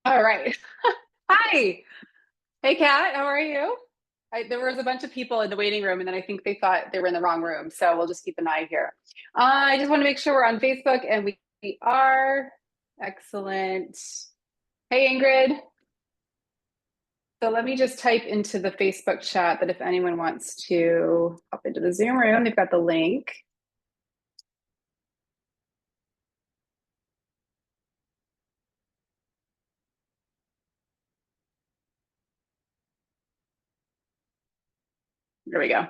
All right. Hi. Hey, Kat. How are you? There was a bunch of people in the waiting room, and then I think they thought they were in the wrong room. So we'll just keep an eye here. I just want to make sure we're on Facebook, and we are. Excellent. Hey, Ingrid. So let me just type into the Facebook chat that if anyone wants to hop into the Zoom room, they've got the link. There we go.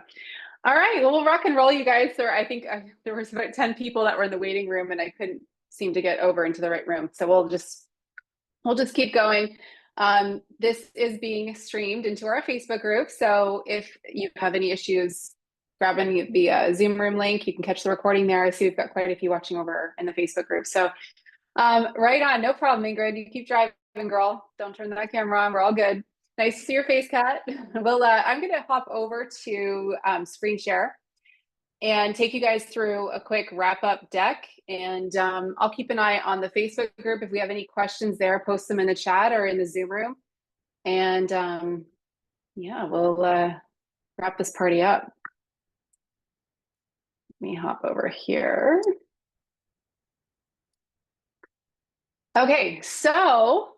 All right. Well, we'll rock and roll, you guys. I think there was about 10 people that were in the waiting room, and I couldn't seem to get over into the right room. So we'll just keep going. This is being streamed into our Facebook group. So if you have any issues grabbing the Zoom room link, you can catch the recording there. I see we've got quite a few watching over in the Facebook group. So right on, no problem, Ingrid. You keep driving, girl. Don't turn that camera on. We're all good. Nice to see your face, Kat. Well, I'm going to hop over to screen share and take you guys through a quick wrap up deck. And I'll keep an eye on the Facebook group. If we have any questions there, post them in the chat or in the Zoom room. And yeah, we'll wrap this party up. Let me hop over here. Okay, so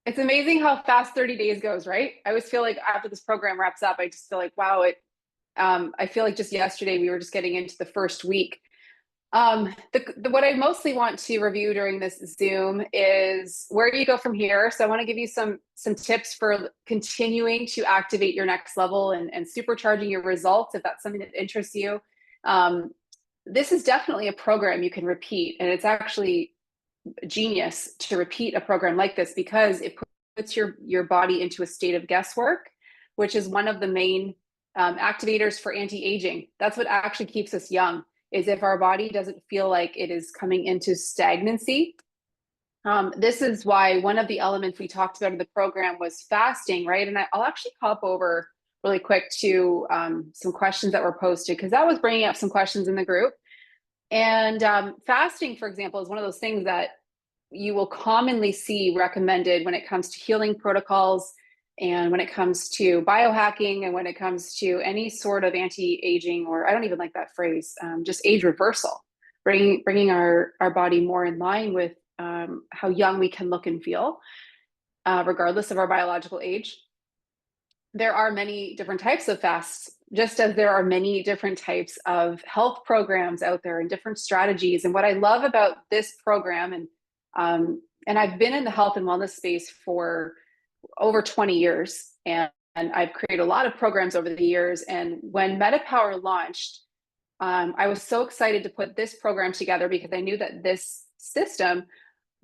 it's amazing how fast 30 days goes, right? I always feel like after this program wraps up, I just feel like, wow, I feel like just yesterday we were just getting into the first week. What I mostly want to review during this Zoom is where do you go from here? So I want to give you some tips for continuing to activate your next level and supercharging your results if that's something that interests you. This is definitely a program you can repeat, and it's actually genius to repeat a program like this because it puts your body into a state of guesswork, which is one of the main activators for anti-aging. That's what actually keeps us young, is if our body doesn't feel like it is coming into stagnancy. This is why one of the elements we talked about in the program was fasting, right? And I'll actually hop over really quick to some questions that were posted because that was bringing up some questions in the group. And fasting, for example, is one of those things that you will commonly see recommended when it comes to healing protocols and when it comes to biohacking and when it comes to any sort of anti-aging, or I don't even like that phrase, just age reversal, bringing our body more in line with how young we can look and feel, regardless of our biological age. There are many different types of fasts, just as there are many different types of health programs out there and different strategies. And what I love about this program, and I've been in the health and wellness space for over 20 years, and I've created a lot of programs over the years. And when MetaPower launched, I was so excited to put this program together because I knew that this system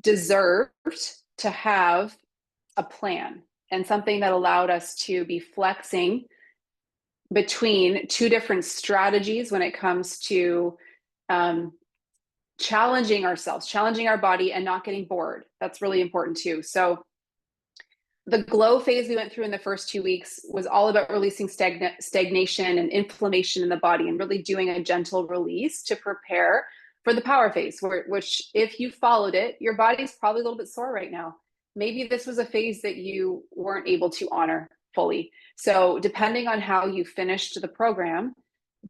deserved to have a plan and something that allowed us to be flexing between two different strategies when it comes to challenging ourselves, challenging our body, and not getting bored. That's really important too. So the glow phase we went through in the first 2 weeks was all about releasing stagnation and inflammation in the body and really doing a gentle release to prepare for the power phase, which if you followed it, your body's probably a little bit sore right now. Maybe this was a phase that you weren't able to honor fully. So depending on how you finished the program,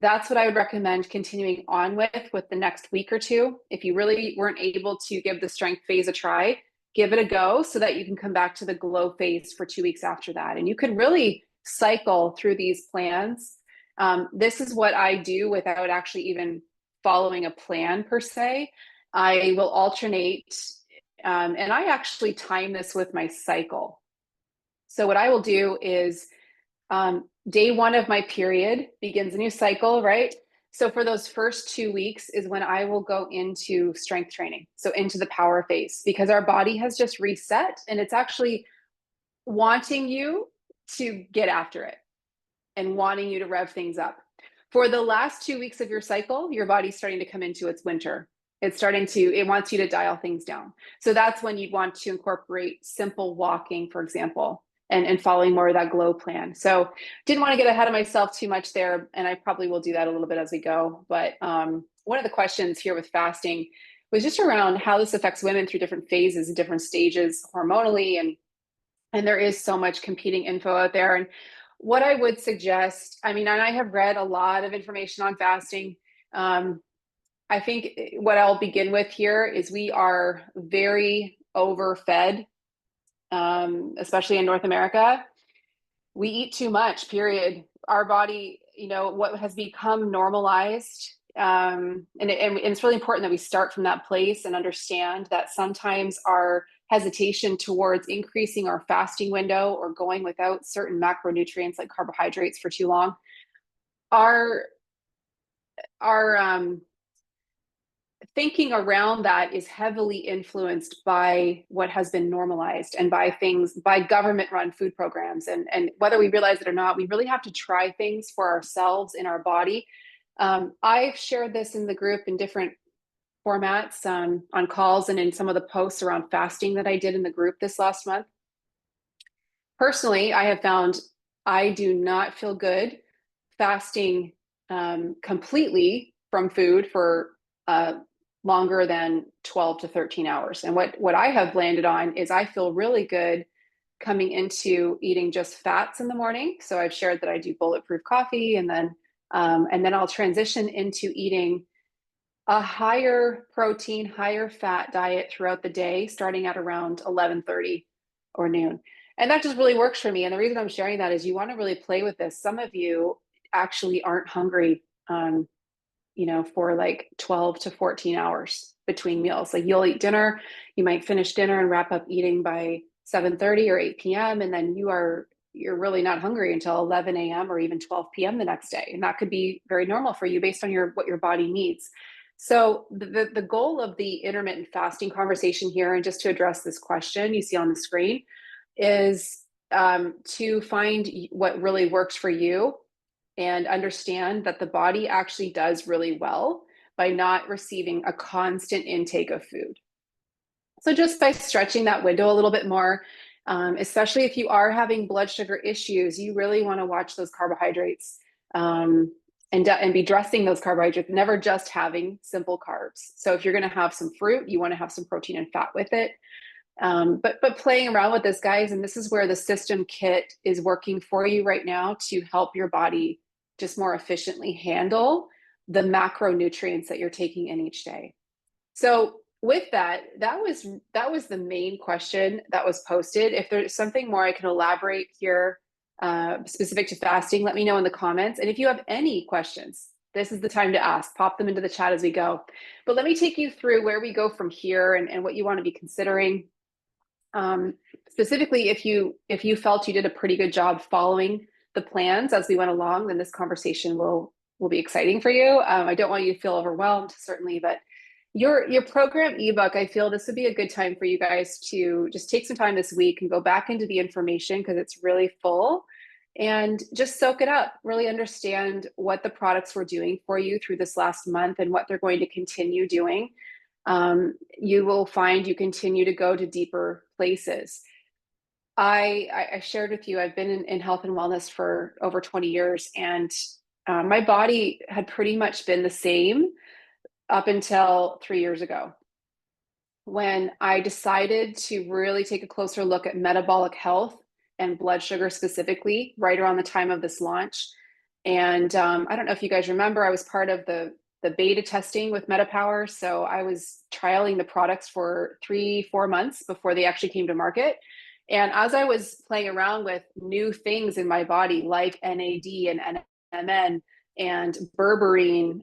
that's what I would recommend continuing on with the next week or two. If you really weren't able to give the strength phase a try, give it a go so that you can come back to the glow phase for 2 weeks after that. And you can really cycle through these plans. This is what I do without actually even following a plan per se. I will alternate, and I actually time this with my cycle. So what I will do is day one of my period begins a new cycle, right? So for those first 2 weeks is when I will go into strength training. So into the power phase, because our body has just reset and it's actually wanting you to get after it and wanting you to rev things up. For the last 2 weeks of your cycle, your body's starting to come into its winter. It wants you to dial things down. So that's when you'd want to incorporate simple walking, for example, and following more of that glow plan. So didn't want to get ahead of myself too much there. And I probably will do that a little bit as we go. But one of the questions here with fasting was just around how this affects women through different phases and different stages hormonally. And there is so much competing info out there. And what I would suggest, I mean, and I have read a lot of information on fasting. I think what I'll begin with here is we are very overfed, especially in North America. We eat too much, period. Our body, what has become normalized. And it's really important that we start from that place and understand that sometimes our hesitation towards increasing our fasting window or going without certain macronutrients like carbohydrates for too long our thinking around that is heavily influenced by what has been normalized and by government run food programs. And whether we realize it or not, we really have to try things for ourselves in our body. I've shared this in the group in different formats, on calls and in some of the posts around fasting that I did in the group this last month. Personally, I have found I do not feel good fasting completely from food for longer than 12 to 13 hours. And what I have landed on is I feel really good coming into eating just fats in the morning. So I've shared that I do bulletproof coffee, and then I'll transition into eating a higher protein, higher fat diet throughout the day, starting at around 11:30 or noon. And that just really works for me. And the reason I'm sharing that is you want to really play with this. Some of you actually aren't hungry, for like 12 to 14 hours between meals. Like you'll eat dinner, you might finish dinner and wrap up eating by 7:30 or 8 p.m. And then you're really not hungry until 11 a.m. or even 12 p.m. the next day. And that could be very normal for you based on what your body needs. So the goal of the intermittent fasting conversation here, and just to address this question you see on the screen, is to find what really works for you and understand that the body actually does really well by not receiving a constant intake of food. So just by stretching that window a little bit more, especially if you are having blood sugar issues, you really want to watch those carbohydrates, and be dressing those carbohydrates, never just having simple carbs. So if you're going to have some fruit, you want to have some protein and fat with it. But playing around with this, guys, and this is where the system kit is working for you right now to help your body just more efficiently handle the macronutrients that you're taking in each day. So with that was the main question that was posted. If there's something more I can elaborate here, specific to fasting, let me know in the comments. And if you have any questions, this is the time to ask. Pop them into the chat as we go. But let me take you through where we go from here and what you want to be considering. Specifically, if you felt you did a pretty good job following the plans as we went along, then this conversation will be exciting for you. I don't want you to feel overwhelmed, certainly, but your program ebook, I feel this would be a good time for you guys to just take some time this week and go back into the information, because it's really full, and just soak it up, really understand what the products were doing for you through this last month and what they're going to continue doing. You will find you continue to go to deeper places. I shared with you, I've been in health and wellness for over 20 years, and my body had pretty much been the same up until 3 years ago, when I decided to really take a closer look at metabolic health and blood sugar specifically, right around the time of this launch. And I don't know if you guys remember, I was part of the beta testing with MetaPower. So I was trialing the products for 3-4 months before they actually came to market. And as I was playing around with new things in my body, like NAD and NMN and berberine,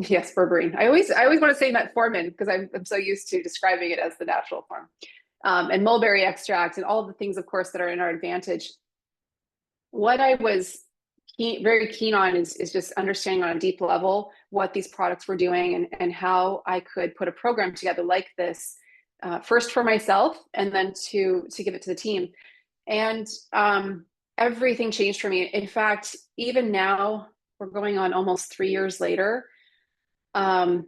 yes, berberine. I always want to say metformin because I'm so used to describing it as the natural form, and mulberry extract and all of the things, of course, that are in our advantage. What I was very keen on is just understanding on a deep level what these products were doing and how I could put a program together like this, first for myself and then to give it to the team. And everything changed for me. In fact, even now, we're going on almost 3 years later. My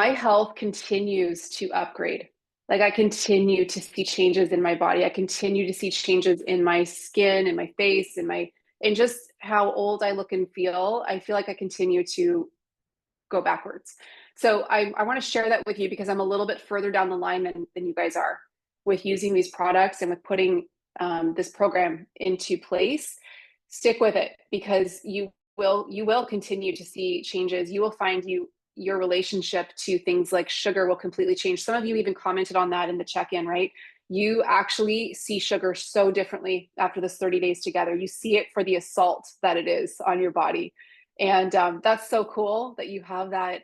health continues to upgrade. Like I continue to see changes in my body. I continue to see changes in my skin and my face and just how old I look and feel. I feel like I continue to go backwards. So I want to share that with you because I'm a little bit further down the line than you guys are with using these products and with putting this program into place. Stick with it because you will continue to see changes. You will find your relationship to things like sugar will completely change. Some of you even commented on that in the check-in, right? You actually see sugar so differently after this 30 days together. You see it for the assault that it is on your body. And that's so cool that you have that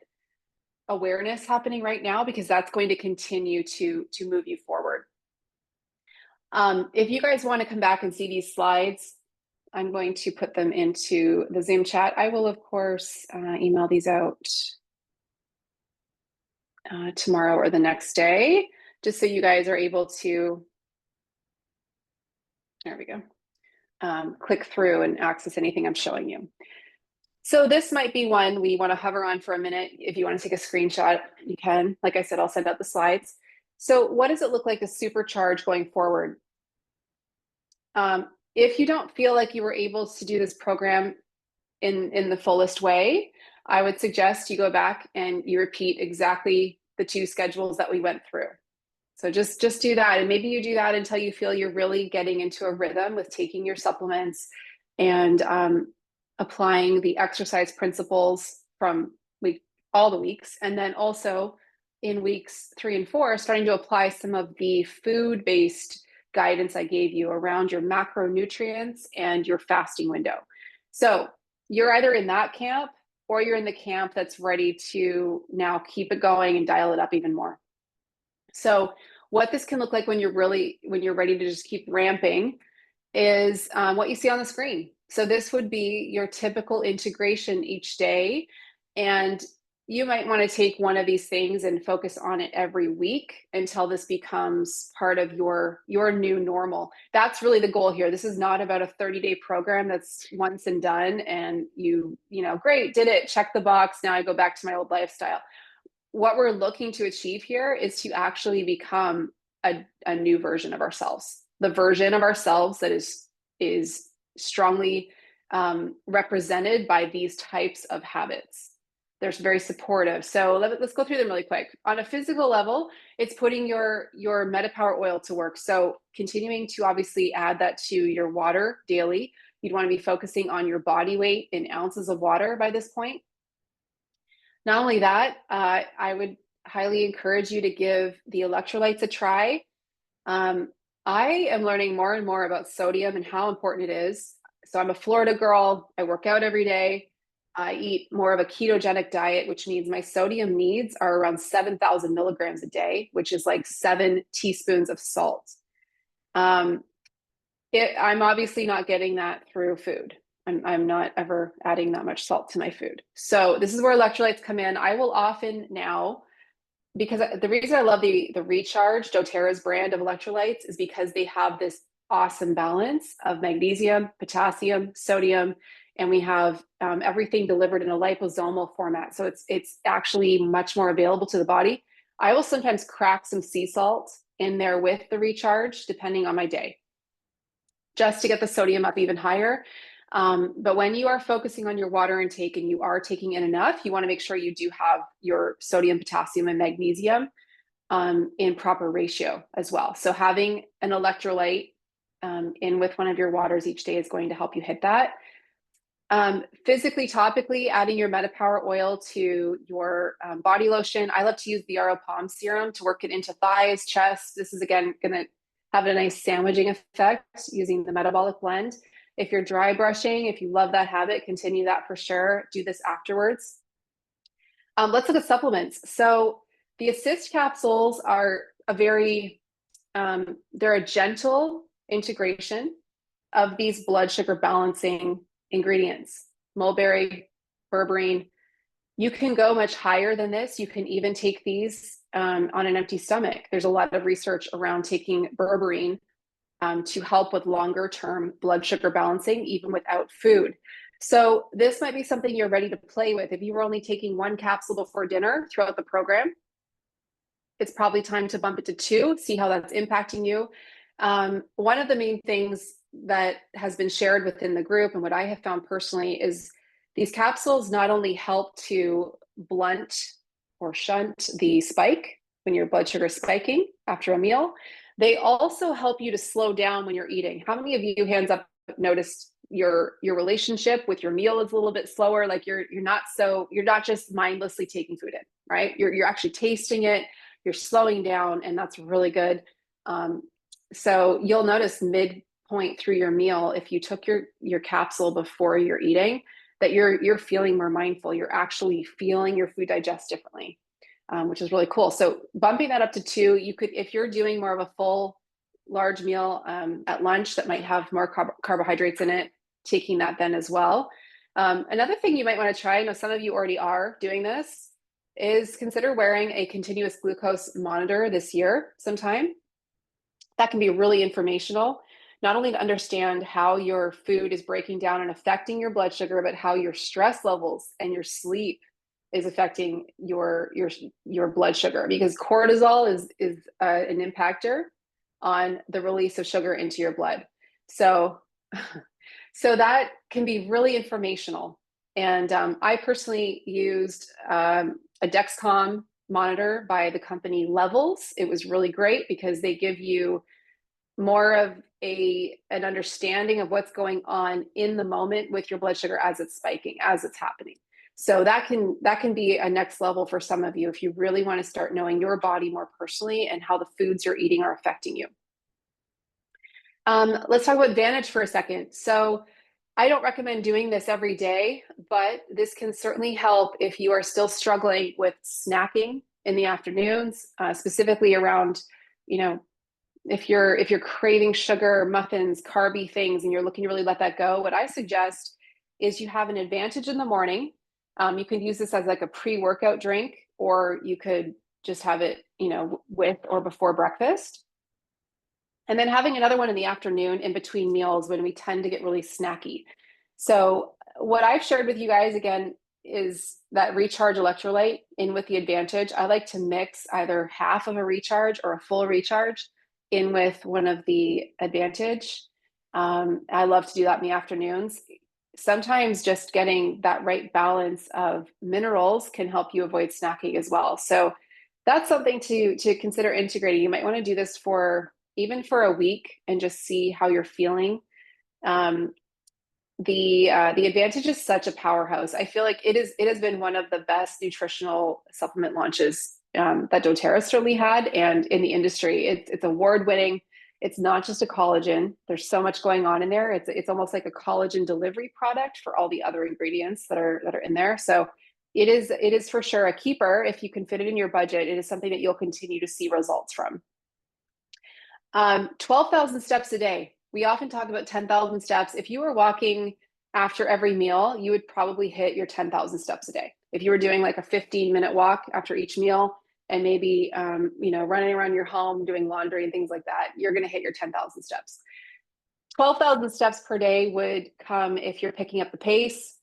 awareness happening right now, because that's going to continue to move you forward. If you guys want to come back and see these slides, I'm going to put them into the Zoom chat. I will, of course, email these out tomorrow or the next day, just so you guys are able to, there we go, click through and access anything I'm showing you. So this might be one we want to hover on for a minute. If you want to take a screenshot, you can. Like I said, I'll send out the slides. So what does it look like to supercharge going forward? If you don't feel like you were able to do this program in the fullest way, I would suggest you go back and you repeat exactly the 2 schedules that we went through. So just do that. And maybe you do that until you feel you're really getting into a rhythm with taking your supplements and applying the exercise principles from all the weeks. And then also in weeks 3 and 4, starting to apply some of the food-based guidance I gave you around your macronutrients and your fasting window. So you're either in that camp or you're in the camp that's ready to now keep it going and dial it up even more. So what this can look like when you're ready to just keep ramping is what you see on the screen. So this would be your typical integration each day. And you might want to take one of these things and focus on it every week until this becomes part of your new normal. That's really the goal here. This is not about a 30-day program that's once and done and you know, great, did it, check the box, now I go back to my old lifestyle. What we're looking to achieve here is to actually become a new version of ourselves, the version of ourselves that is strongly represented by these types of habits. They're very supportive. So let's go through them really quick. On a physical level, it's putting your MetaPower oil to work. So continuing to obviously add that to your water daily. You'd want to be focusing on your body weight in ounces of water by this point. Not only that, I would highly encourage you to give the electrolytes a try. I am learning more and more about sodium and how important it is. So I'm a Florida girl. I work out every day. I eat more of a ketogenic diet, which means my sodium needs are around 7,000 milligrams a day, which is like 7 teaspoons of salt. I'm obviously not getting that through food. I'm not ever adding that much salt to my food. So this is where electrolytes come in. I will often now, because the reason I love the Recharge, doTERRA's brand of electrolytes, is because they have this awesome balance of magnesium, potassium, sodium, and we have everything delivered in a liposomal format. So it's actually much more available to the body. I will sometimes crack some sea salt in there with the Recharge, depending on my day, just to get the sodium up even higher. But when you are focusing on your water intake and you are taking in enough, you want to make sure you do have your sodium, potassium, and magnesium in proper ratio as well. So having an electrolyte in with one of your waters each day is going to help you hit that. Physically, topically, adding your MetaPower oil to your body lotion. I love to use the Aro Palm Serum to work it into thighs, chest. This is, again, going to have a nice sandwiching effect using the metabolic blend. If you're dry brushing, if you love that habit, continue that for sure. Do this afterwards. Let's look at supplements. So the Assist capsules are they're a gentle integration of these blood sugar balancing ingredients, mulberry, berberine. You can go much higher than this. You can even take these on an empty stomach. There's a lot of research around taking berberine to help with longer term blood sugar balancing, even without food. So this might be something you're ready to play with. If you were only taking 1 capsule before dinner throughout the program, it's probably time to bump it to 2, see how that's impacting you. One of the main things that has been shared within the group and what I have found personally is these capsules not only help to blunt or shunt the spike when your blood sugar is spiking after a meal. They also help you to slow down when you're eating. How many of you, hands up, noticed your relationship with your meal is a little bit slower? Like you're not just mindlessly taking food in, right? You're actually tasting it, you're slowing down, and that's really good. So you'll notice midpoint through your meal, if you took your capsule before you're eating, that you're feeling more mindful. You're actually feeling your food digest differently, which is really cool. So bumping that up to 2, you could, if you're doing more of a full large meal at lunch that might have more carbohydrates in it, taking that then as well. Another thing you might want to try, I know some of you already are doing this, is consider wearing a continuous glucose monitor this year sometime. That can be really informational, not only to understand how your food is breaking down and affecting your blood sugar, but how your stress levels and your sleep is affecting your blood sugar, because cortisol is an impactor on the release of sugar into your blood. So that can be really informational. And I personally used a Dexcom monitor by the company Levels. It was really great because they give you more of an understanding of what's going on in the moment with your blood sugar as it's spiking, as it's happening. So that can be a next level for some of you if you really want to start knowing your body more personally and how the foods you're eating are affecting you. Let's talk about Vantage for a second. So I don't recommend doing this every day, but this can certainly help if you are still struggling with snacking in the afternoons, specifically around, if you're craving sugar, muffins, carby things, and you're looking to really let that go. What I suggest is you have an Advantage in the morning. You can use this as like a pre-workout drink, or you could just have it, with or before breakfast. And then having another one in the afternoon in between meals when we tend to get really snacky. So what I've shared with you guys again is that recharge electrolyte in with the Advantage. I like to mix either half of a recharge or a full recharge in with one of the Advantage. I love to do that in the afternoons. Sometimes just getting that right balance of minerals can help you avoid snacking as well. So that's something to consider integrating. You might want to do this even for a week and just see how you're feeling. The Advantage is such a powerhouse. I feel like it has been one of the best nutritional supplement launches that doTERRA certainly had, and in the industry. It's award winning. It's not just a collagen. There's so much going on in there. It's almost like a collagen delivery product for all the other ingredients that are in there. So it is for sure a keeper if you can fit it in your budget. It is something that you'll continue to see results from. 12,000 steps a day. We often talk about 10,000 steps. If you were walking after every meal, you would probably hit your 10,000 steps a day. If you were doing like a 15-minute walk after each meal and maybe, running around your home, doing laundry and things like that, you're going to hit your 10,000 steps. 12,000 steps per day would come if you're picking up the pace,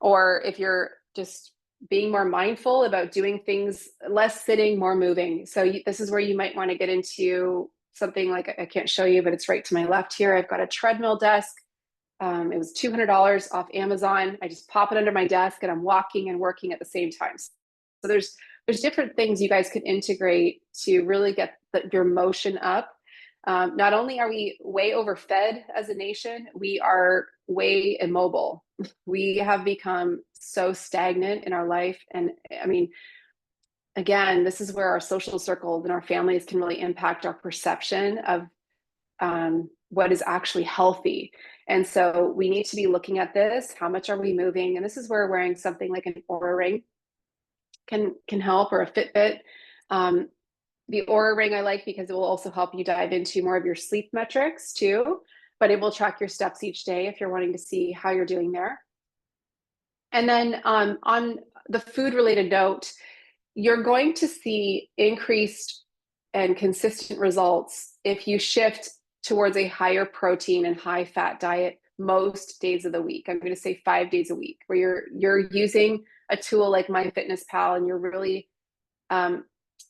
or if you're just being more mindful about doing things, less sitting, more moving. So this is where you might want to get into something like, I can't show you, but it's right to my left here. I've got a treadmill desk. It was $200 off Amazon. I just pop it under my desk and I'm walking and working at the same time. So there's different things you guys could integrate to really get your motion up. Not only are we way overfed as a nation, we are way immobile. We have become so stagnant in our life. And I mean, again, this is where our social circles and our families can really impact our perception of what is actually healthy. And so we need to be looking at this. How much are we moving? And this is where wearing something like an Oura ring can help, or a Fitbit. The Oura ring I like because it will also help you dive into more of your sleep metrics too, but it will track your steps each day if you're wanting to see how you're doing there. And then on the food related note, you're going to see increased and consistent results if you shift towards a higher protein and high fat diet most days of the week. I'm going to say 5 days a week, where you're using a tool like MyFitnessPal and you're really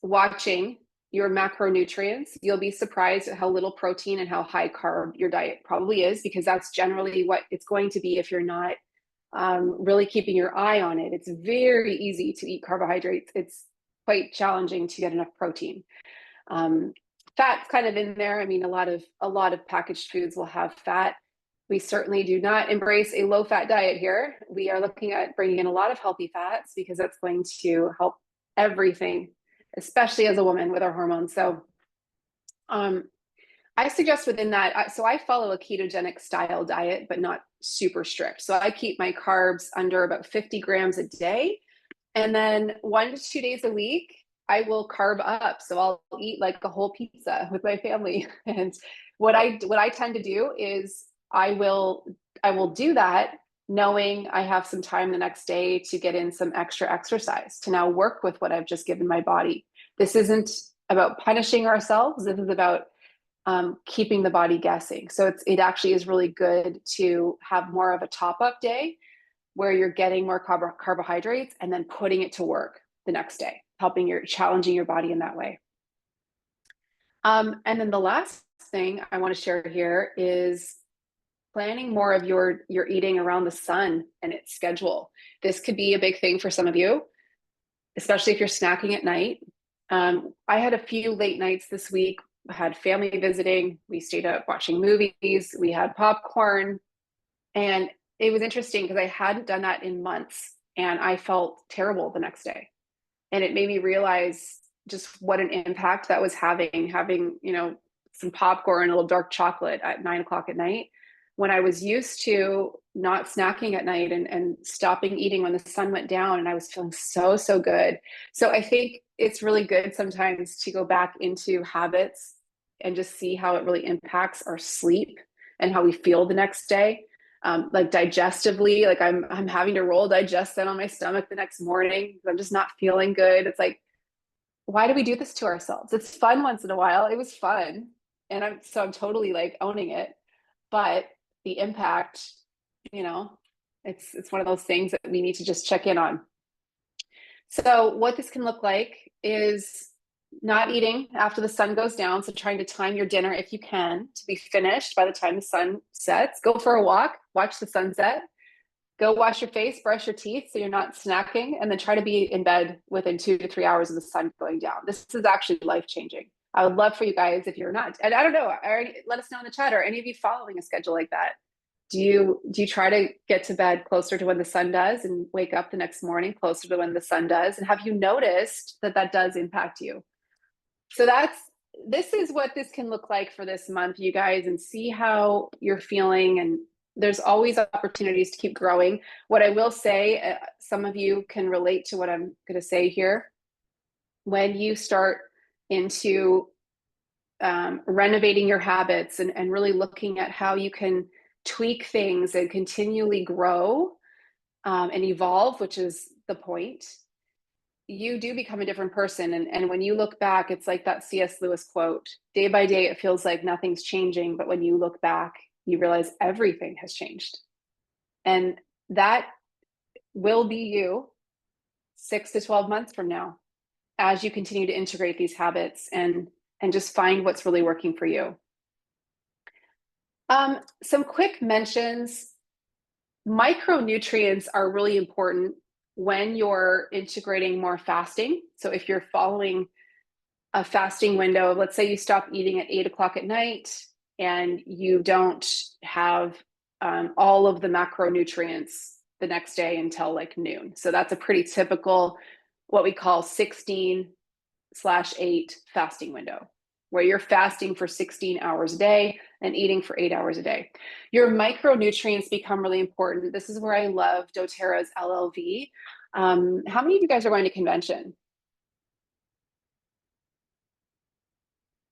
watching your macronutrients. You'll be surprised at how little protein and how high carb your diet probably is, because that's generally what it's going to be if you're not really keeping your eye on it. It's very easy to eat carbohydrates. It's quite challenging to get enough protein. Fat's kind of in there. I mean, a lot of packaged foods will have fat. We certainly do not embrace a low fat diet here. We are looking at bringing in a lot of healthy fats because that's going to help everything, especially as a woman with our hormones. So I suggest within that, so I follow a ketogenic style diet, but not super strict. So I keep my carbs under about 50 grams a day. And then 1 to 2 days a week, I will carb up. So I'll eat like a whole pizza with my family. And what I tend to do is I will do that knowing I have some time the next day to get in some extra exercise to now work with what I've just given my body. This isn't about punishing ourselves. This is about keeping the body guessing. So it actually is really good to have more of a top up day where you're getting more carbohydrates and then putting it to work the next day, challenging your body in that way. And then the last thing I want to share here is planning more of your eating around the sun and its schedule. This could be a big thing for some of you, especially if you're snacking at night. I had a few late nights this week. I had family visiting. We stayed up watching movies. We had popcorn. And it was interesting because I hadn't done that in months and I felt terrible the next day. And it made me realize just what an impact that was having, some popcorn, a little dark chocolate at 9 o'clock at night, when I was used to not snacking at night and stopping eating when the sun went down, and I was feeling so, so good. So I think it's really good sometimes to go back into habits and just see how it really impacts our sleep and how we feel the next day. Like digestively, like I'm having to roll digestion on my stomach the next morning. I'm just not feeling good. It's like, why do we do this to ourselves? It's fun once in a while. It was fun. And I'm totally like owning it. But the impact, it's one of those things that we need to just check in on. So what this can look like is not eating after the sun goes down. So trying to time your dinner if you can to be finished by the time the sun sets. Go for a walk, watch the sunset, go wash your face, brush your teeth so you're not snacking, and then try to be in bed within 2 to 3 hours of the sun going down. This is actually life-changing. I would love for you guys, if you're not, and I don't know, let us know in the chat, are any of you following a schedule like that? Do you try to get to bed closer to when the sun does and wake up the next morning closer to when the sun does? And have you noticed that does impact you? So this is what this can look like for this month, you guys, and see how you're feeling. And there's always opportunities to keep growing. What I will say, some of you can relate to what I'm going to say here. When you start into renovating your habits and really looking at how you can tweak things and continually grow and evolve, which is the point, you do become a different person. And when you look back, it's like that C.S. Lewis quote, day by day, it feels like nothing's changing. But when you look back, you realize everything has changed. And that will be you 6 to 12 months from now, as you continue to integrate these habits and just find what's really working for you. Some quick mentions. Micronutrients are really important when you're integrating more fasting. So if you're following a fasting window, let's say you stop eating at 8 o'clock at night and you don't have all of the macronutrients the next day until like noon. So that's a pretty typical, what we call 16/8 fasting window, where you're fasting for 16 hours a day and eating for 8 hours a day. Your micronutrients become really important. This is where I love doTERRA's LLV. How many of you guys are going to convention?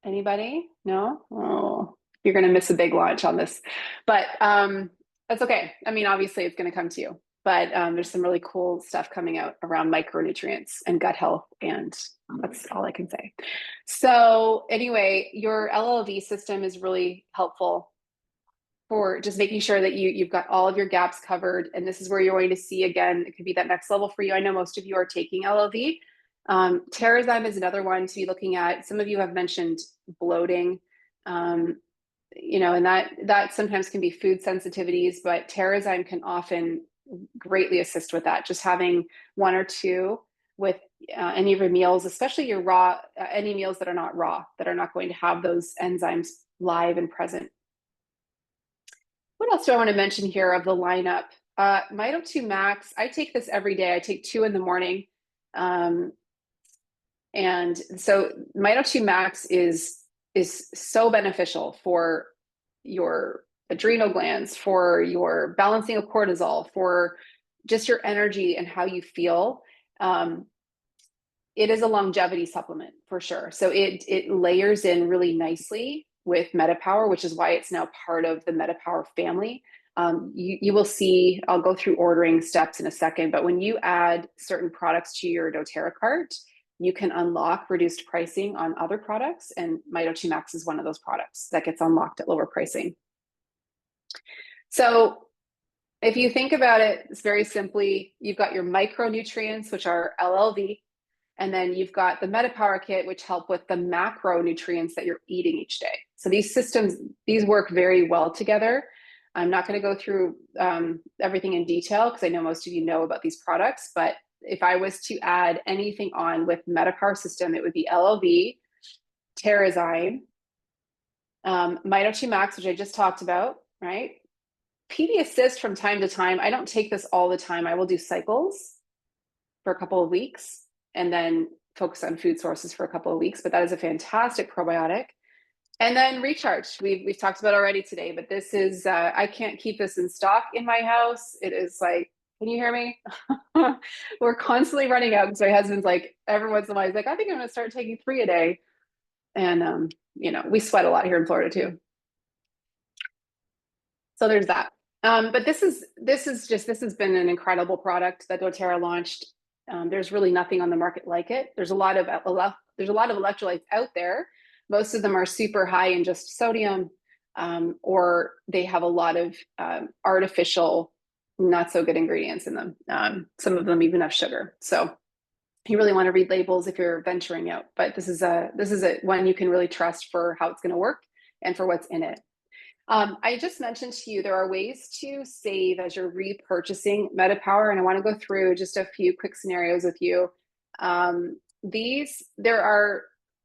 Anybody? No? Oh, you're going to miss a big launch on this, but that's okay. I mean, obviously it's going to come to you, but there's some really cool stuff coming out around micronutrients and gut health, and that's all I can say. So anyway, your LLV system is really helpful for just making sure that you've got all of your gaps covered. And this is where you're going to see, again, it could be that next level for you. I know most of you are taking LLV. Terrazyme is another one to be looking at. Some of you have mentioned bloating, and that sometimes can be food sensitivities, but Terrazyme can often greatly assist with that. Just having one or two with any of your meals, especially your raw, any meals that are not raw, that are not going to have those enzymes live and present. What else do I want to mention here of the lineup? META30 Max, I take this every day. I take 2 in the morning. And so META30 Max is so beneficial for your adrenal glands, for your balancing of cortisol, for just your energy and how you feel. It is a longevity supplement for sure. So it layers in really nicely with MetaPower, which is why it's now part of the MetaPower family. You will see, I'll go through ordering steps in a second, but when you add certain products to your doTERRA cart, you can unlock reduced pricing on other products, and META30 Max is one of those products that gets unlocked at lower pricing. So if you think about it, it's very simply, you've got your micronutrients, which are LLV, and then you've got the MetaPower kit, which help with the macronutrients that you're eating each day. So these systems, these work very well together. I'm not going to go through everything in detail because I know most of you know about these products, but if I was to add anything on with MetaPower system, it would be LLV, Terrazyme, META30 Max, which I just talked about, right? PD Assist from time to time. I don't take this all the time. I will do cycles for a couple of weeks and then focus on food sources for a couple of weeks, but that is a fantastic probiotic. And then Recharge, we've talked about already today, but this is, I can't keep this in stock in my house. It is like, can you hear me? We're constantly running out because my husband's like, every once in a while, he's like, I think I'm gonna start taking 3 a day. And, you know, we sweat a lot here in Florida too. So there's that. But this has been an incredible product that doTERRA launched. There's really nothing on the market like it. There's a lot of electrolytes out there. Most of them are super high in just sodium, or they have a lot of artificial, not so good ingredients in them. Some of them even have sugar. So you really want to read labels if you're venturing out. But this is a one you can really trust for how it's going to work and for what's in it. I just mentioned to you there are ways to save as you're repurchasing MetaPower, and I want to go through just a few quick scenarios with you.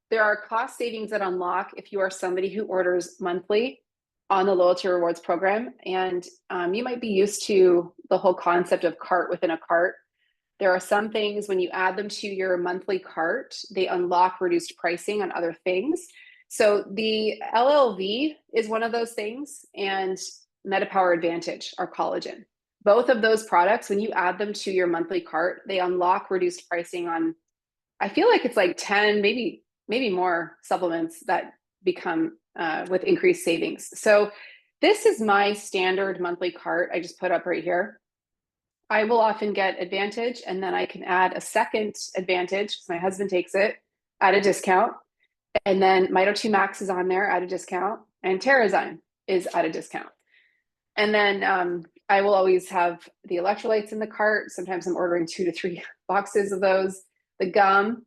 There are cost savings that unlock if you are somebody who orders monthly on the loyalty rewards program, and you might be used to the whole concept of cart within a cart. There are some things when you add them to your monthly cart, they unlock reduced pricing on other things. So the LLV is one of those things, and MetaPower Advantage are collagen. Both of those products, when you add them to your monthly cart, they unlock reduced pricing on, I feel like it's like 10, maybe more supplements that become with increased savings. So this is my standard monthly cart I just put up right here. I will often get Advantage, and then I can add a second Advantage because my husband takes it at a discount. And then META30 Max is on there at a discount, and Terrazyme is at a discount. And then I will always have the electrolytes in the cart. Sometimes I'm ordering 2 to 3 boxes of those, the gum.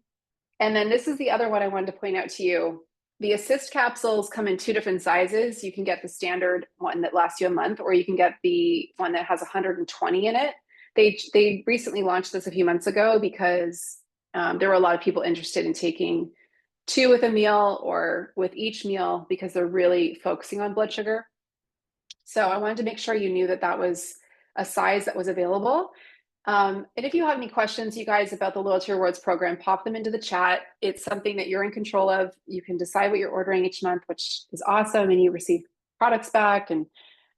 And then this is the other one I wanted to point out to you. The Assist capsules come in 2 different sizes. You can get the standard one that lasts you a month, or you can get the one that has 120 in it. They recently launched this a few months ago because there were a lot of people interested in taking 2 with a meal or with each meal because they're really focusing on blood sugar. So I wanted to make sure you knew that that was a size that was available. And if you have any questions, you guys, about the Loyalty Rewards program, pop them into the chat. It's something that you're in control of. You can decide what you're ordering each month, which is awesome, and you receive products back. And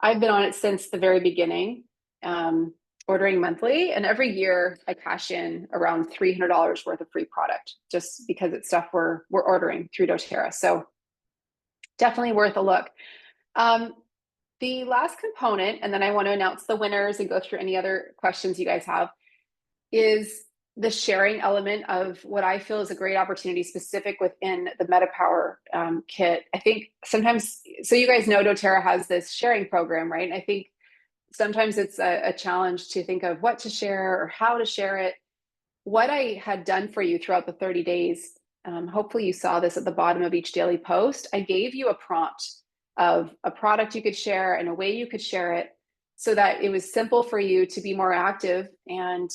I've been on it since the very beginning, ordering monthly. And every year I cash in around $300 worth of free product just because it's stuff we're ordering through doTERRA. So definitely worth a look. The last component, and then I want to announce the winners and go through any other questions you guys have, is the sharing element of what I feel is a great opportunity specific within the MetaPower kit. I think sometimes, so you guys know doTERRA has this sharing program, right? And I think sometimes it's a challenge to think of what to share or how to share it. What I had done for you throughout the 30 days, hopefully you saw this at the bottom of each daily post, I gave you a prompt of a product you could share and a way you could share it. so that it was simple for you to be more active and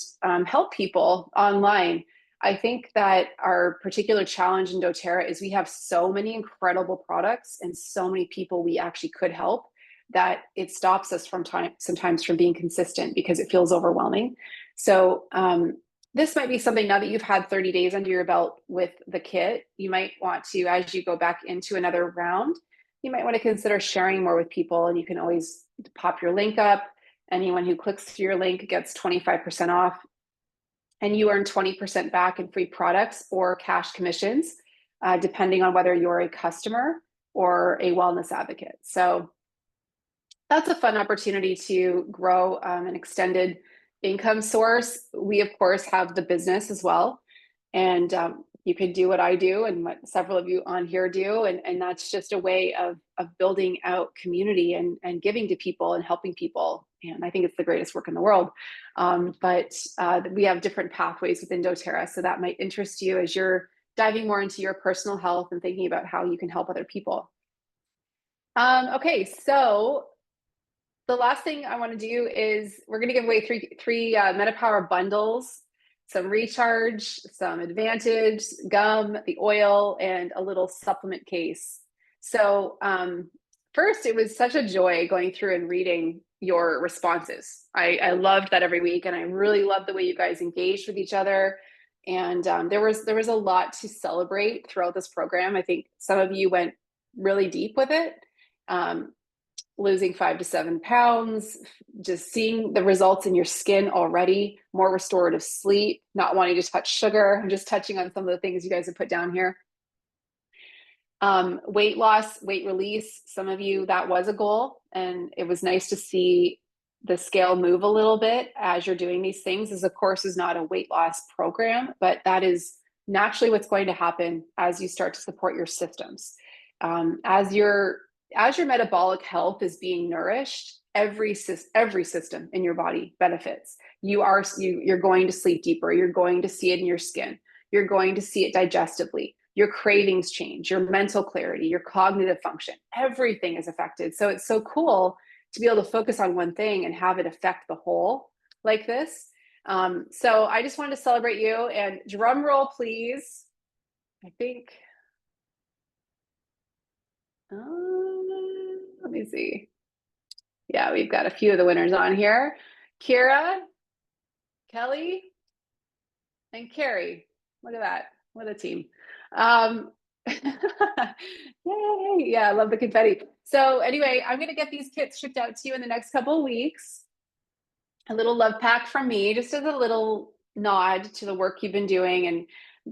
help people online. I think that our particular challenge in doTERRA is we have so many incredible products and so many people we actually could help that it stops us from sometimes from being consistent because it feels overwhelming. So this might be something, now that you've had 30 days under your belt with the kit, you might want to, as you go back into another round, you might want to consider sharing more with people, and you can always pop your link up. Anyone who clicks through your link gets 25% off, and you earn 20% back in free products or cash commissions, depending on whether you're a customer or a wellness advocate. So that's a fun opportunity to grow an extended income source. We, of course, have the business as well. And you can do what I do and what several of you on here do. And that's just a way of building out community and giving to people and helping people. And I think it's the greatest work in the world. But we have different pathways within doTERRA. So that might interest you as you're diving more into your personal health and thinking about how you can help other people. Okay, so the last thing I want to do is we're going to give away three MetaPower bundles, some recharge, some advantage, gum, the oil, and a little supplement case. So first, it was such a joy going through and reading your responses. I loved that every week, and I really loved the way you guys engaged with each other. And there was a lot to celebrate throughout this program. I think some of you went really deep with it. Losing 5 to 7 pounds, just seeing the results in your skin already, more restorative sleep, not wanting to touch sugar. I'm just touching on some of the things you guys have put down here. Weight loss, weight release. Some of you, that was a goal, and it was nice to see the scale move a little bit as you're doing these things. This, of course, is not a weight loss program, but that is naturally what's going to happen as you start to support your systems. As your metabolic health is being nourished, every system in your body benefits. You're going to sleep deeper. You're going to see it in your skin. You're going to see it digestively. Your cravings change, your mental clarity, your cognitive function, everything is affected. So it's so cool to be able to focus on one thing and have it affect the whole like this. So I just wanted to celebrate you, and drum roll, please. I think, let me see. Yeah, we've got a few of the winners on here. Kira, Kelly, and Carrie. Look at that. What a team. Yay. Yeah, I love the confetti. So anyway, I'm going to get these kits shipped out to you in the next couple of weeks. A little love pack from me, just as a little nod to the work you've been doing. And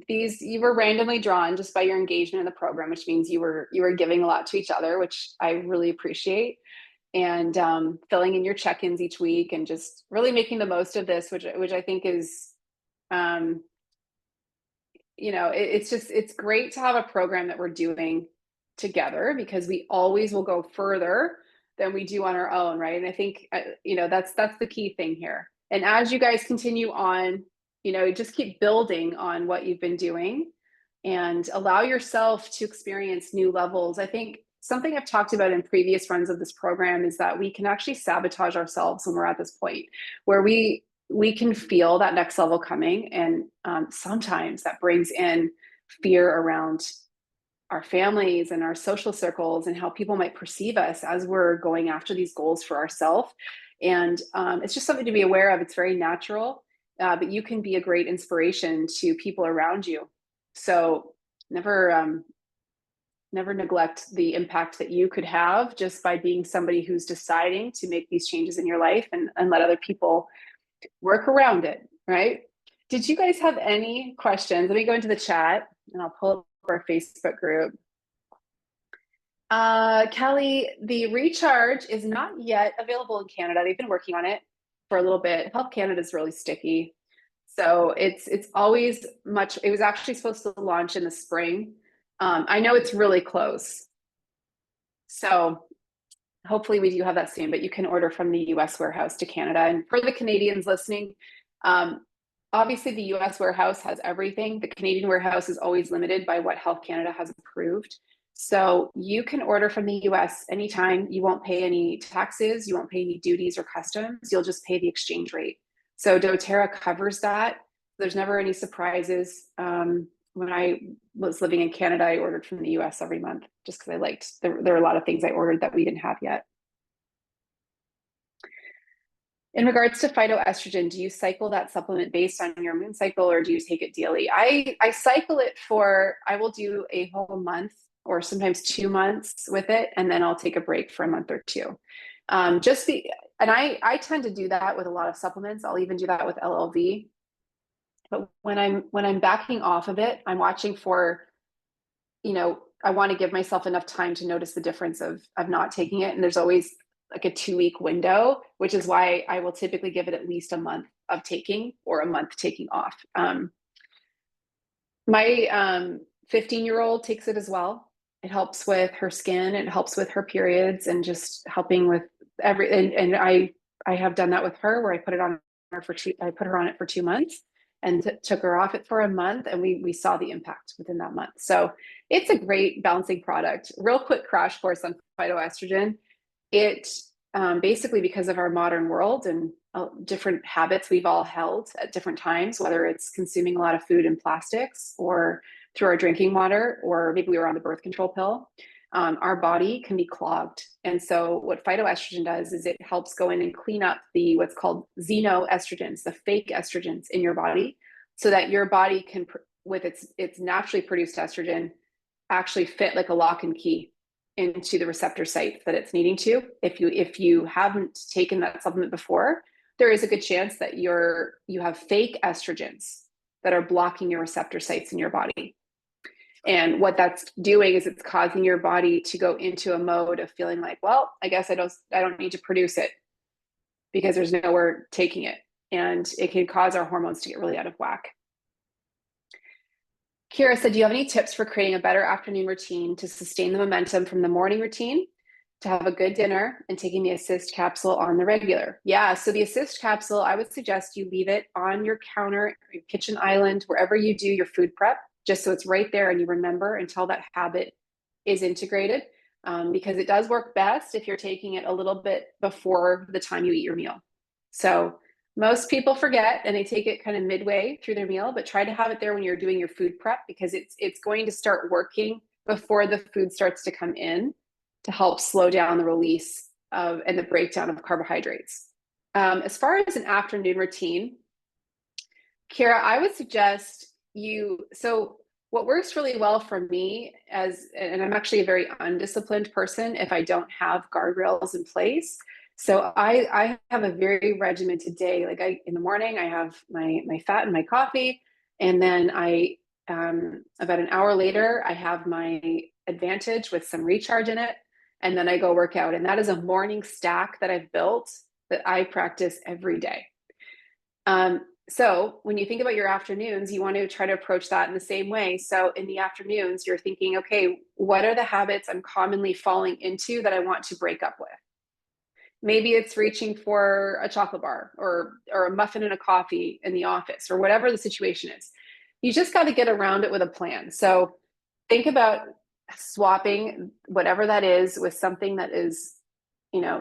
these, you were randomly drawn just by your engagement in the program, which means you were giving a lot to each other, which I really appreciate. And filling in your check-ins each week and just really making the most of this, which I think is, it's great to have a program that we're doing together, because we always will go further than we do on our own, right? And I think, that's the key thing here. And as you guys continue on, just keep building on what you've been doing and allow yourself to experience new levels. I think something I've talked about in previous runs of this program is that we can actually sabotage ourselves when we're at this point where we can feel that next level coming. And sometimes that brings in fear around our families and our social circles and how people might perceive us as we're going after these goals for ourselves. And it's just something to be aware of. It's very natural, but you can be a great inspiration to people around you. So never neglect the impact that you could have just by being somebody who's deciding to make these changes in your life, and let other people work around it, right? Did you guys have any questions? Let me go into the chat and I'll pull up our Facebook group. Kelly, the recharge is not yet available in Canada. They've been working on it for a little bit. Health Canada is really sticky. So it's always it was actually supposed to launch in the spring. I know it's really close. So hopefully we do have that soon, but you can order from the US warehouse to Canada. And for the Canadians listening, obviously the US warehouse has everything. The Canadian warehouse is always limited by what Health Canada has approved. So you can order from the US anytime. You won't pay any taxes, you won't pay any duties or customs. You'll just pay the exchange rate. So doTERRA covers that. There's never any surprises. When I was living in Canada, I ordered from the US every month just because I liked, there are a lot of things I ordered that we didn't have yet. In regards to phytoestrogen, do you cycle that supplement based on your moon cycle or do you take it daily? I cycle it for, I will do a whole month or sometimes 2 months with it, and then I'll take a break for a month or two. And I tend to do that with a lot of supplements. I'll even do that with LLV. But when I'm backing off of it, I'm watching for, I want to give myself enough time to notice the difference of not taking it. And there's always like a 2 week window, which is why I will typically give it at least a month of taking or a month taking off. My 15-year-old takes it as well. It helps with her skin. It helps with her periods and just helping with and I have done that with her where I put it on her I put her on it for 2 months and took her off it for a month, and we saw the impact within that month. So it's a great balancing product. Real quick crash course on phytoestrogen. It basically, because of our modern world and different habits we've all held at different times, whether it's consuming a lot of food and plastics or through our drinking water, or maybe we were on the birth control pill, our body can be clogged. And so what phytoestrogen does is it helps go in and clean up the what's called xenoestrogens, the fake estrogens in your body, so that your body can, with its naturally produced estrogen, actually fit like a lock and key into the receptor sites that it's needing to. If you haven't taken that supplement before, there is a good chance that you have fake estrogens that are blocking your receptor sites in your body. And what that's doing is it's causing your body to go into a mode of feeling like, well, I guess I don't need to produce it because there's nowhere taking it. And it can cause our hormones to get really out of whack. Kira said, do you have any tips for creating a better afternoon routine to sustain the momentum from the morning routine, to have a good dinner, and taking the assist capsule on the regular? Yeah, so the assist capsule, I would suggest you leave it on your counter, your kitchen island, wherever you do your food prep, just so it's right there and you remember until that habit is integrated, because it does work best if you're taking it a little bit before the time you eat your meal. So most people forget and they take it kind of midway through their meal, but try to have it there when you're doing your food prep, because it's going to start working before the food starts to come in to help slow down the release of and the breakdown of carbohydrates. As far as an afternoon routine, Kira, I would suggest so what works really well for me and I'm actually a very undisciplined person if I don't have guardrails in place. So I have a very regimented day. Like in the morning, I have my fat and my coffee, and then about an hour later, I have my Advantage with some recharge in it, and then I go work out. And that is a morning stack that I've built that I practice every day. So when you think about your afternoons, you want to try to approach that in the same way. So in the afternoons, you're thinking, okay, what are the habits I'm commonly falling into that I want to break up with? Maybe it's reaching for a chocolate bar or a muffin and a coffee in the office, or whatever the situation is. You just got to get around it with a plan. So think about swapping whatever that is with something that is,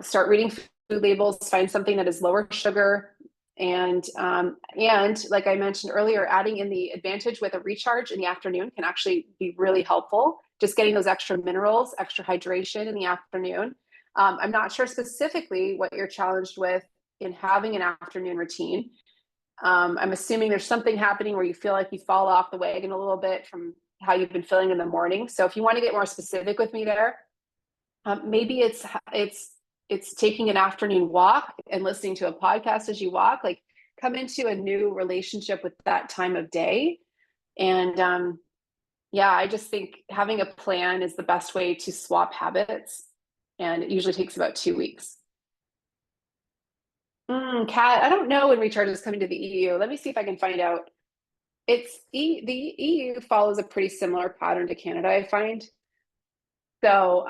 start reading food labels, find something that is lower sugar. And like I mentioned earlier, adding in the Advantage with a recharge in the afternoon can actually be really helpful. Just getting those extra minerals, extra hydration in the afternoon. I'm not sure specifically what you're challenged with in having an afternoon routine. I'm assuming there's something happening where you feel like you fall off the wagon a little bit from how you've been feeling in the morning. So if you want to get more specific with me there, maybe it's taking an afternoon walk and listening to a podcast as you walk. Like, come into a new relationship with that time of day. And I just think having a plan is the best way to swap habits. And it usually takes about 2 weeks. Kat, I don't know when recharge is coming to the EU. Let me see if I can find out. The EU follows a pretty similar pattern to Canada, I find. So,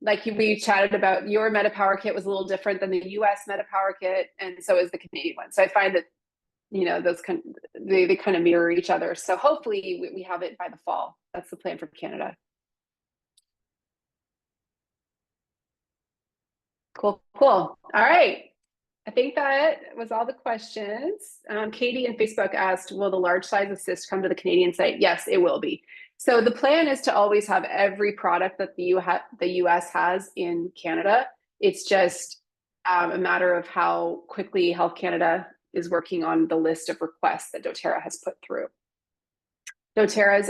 like we chatted about, your MetaPower kit was a little different than the US MetaPower kit, and so is the Canadian one. So I find that those they kind of mirror each other. So hopefully we have it by the fall. That's the plan for Canada. Cool. All right. I think that was all the questions. Katie in Facebook asked, will the large size assist come to the Canadian site? Yes, it will be. So the plan is to always have every product that the US has in Canada. It's just a matter of how quickly Health Canada is working on the list of requests that doTERRA has put through. doTERRA is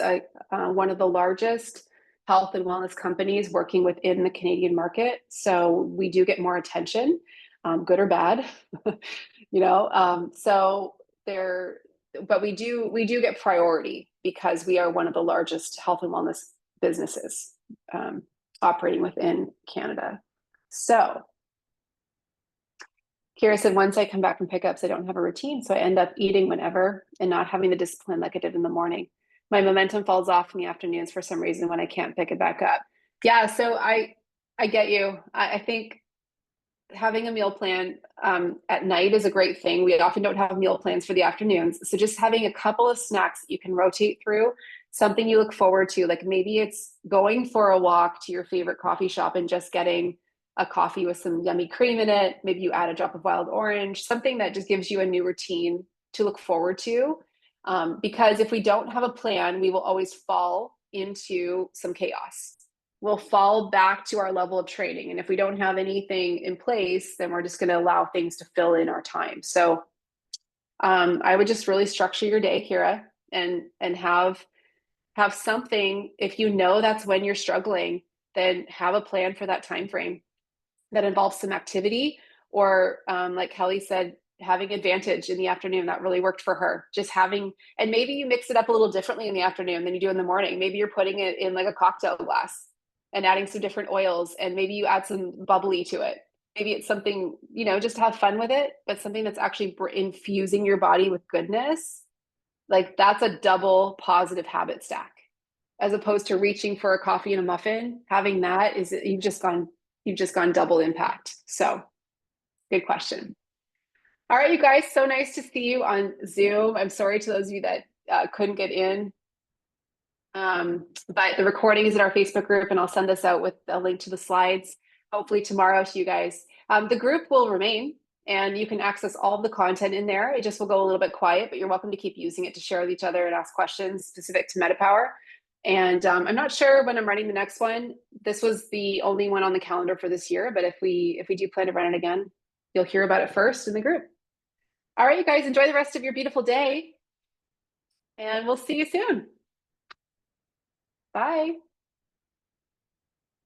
one of the largest health and wellness companies working within the Canadian market. So we do get more attention, good or bad, so there, but we do get priority because we are one of the largest health and wellness businesses operating within Canada. So Kira said, once I come back from pickups, I don't have a routine. So I end up eating whenever and not having the discipline like I did in the morning. My momentum falls off in the afternoons for some reason when I can't pick it back up. Yeah, so I get you. I think having a meal plan at night is a great thing. We often don't have meal plans for the afternoons. So just having a couple of snacks that you can rotate through, something you look forward to, like maybe it's going for a walk to your favorite coffee shop and just getting a coffee with some yummy cream in it. Maybe you add a drop of wild orange, something that just gives you a new routine to look forward to. Because if we don't have a plan, we will always fall into some chaos. We'll fall back to our level of training. And if we don't have anything in place, then we're just going to allow things to fill in our time. So I would just really structure your day, Kira, and have something. If you know that's when you're struggling, then have a plan for that time frame that involves some activity, or like Kelly said, having advantage in the afternoon. That really worked for her. Just having, and maybe you mix it up a little differently in the afternoon than you do in the morning. Maybe you're putting it in like a cocktail glass and adding some different oils, and maybe you add some bubbly to it. Maybe it's something, just have fun with it, but something that's actually infusing your body with goodness. Like that's a double positive habit stack, as opposed to reaching for a coffee and a muffin. Having that is, you've just gone double impact. So good question. All right, you guys, so nice to see you on Zoom. I'm sorry to those of you that couldn't get in. But the recording is in our Facebook group, and I'll send this out with a link to the slides, hopefully tomorrow to you guys. The group will remain, and you can access all of the content in there. It just will go a little bit quiet, but you're welcome to keep using it to share with each other and ask questions specific to MetaPower. And I'm not sure when I'm running the next one. This was the only one on the calendar for this year, but if we do plan to run it again, you'll hear about it first in the group. All right, you guys, enjoy the rest of your beautiful day, and we'll see you soon. Bye.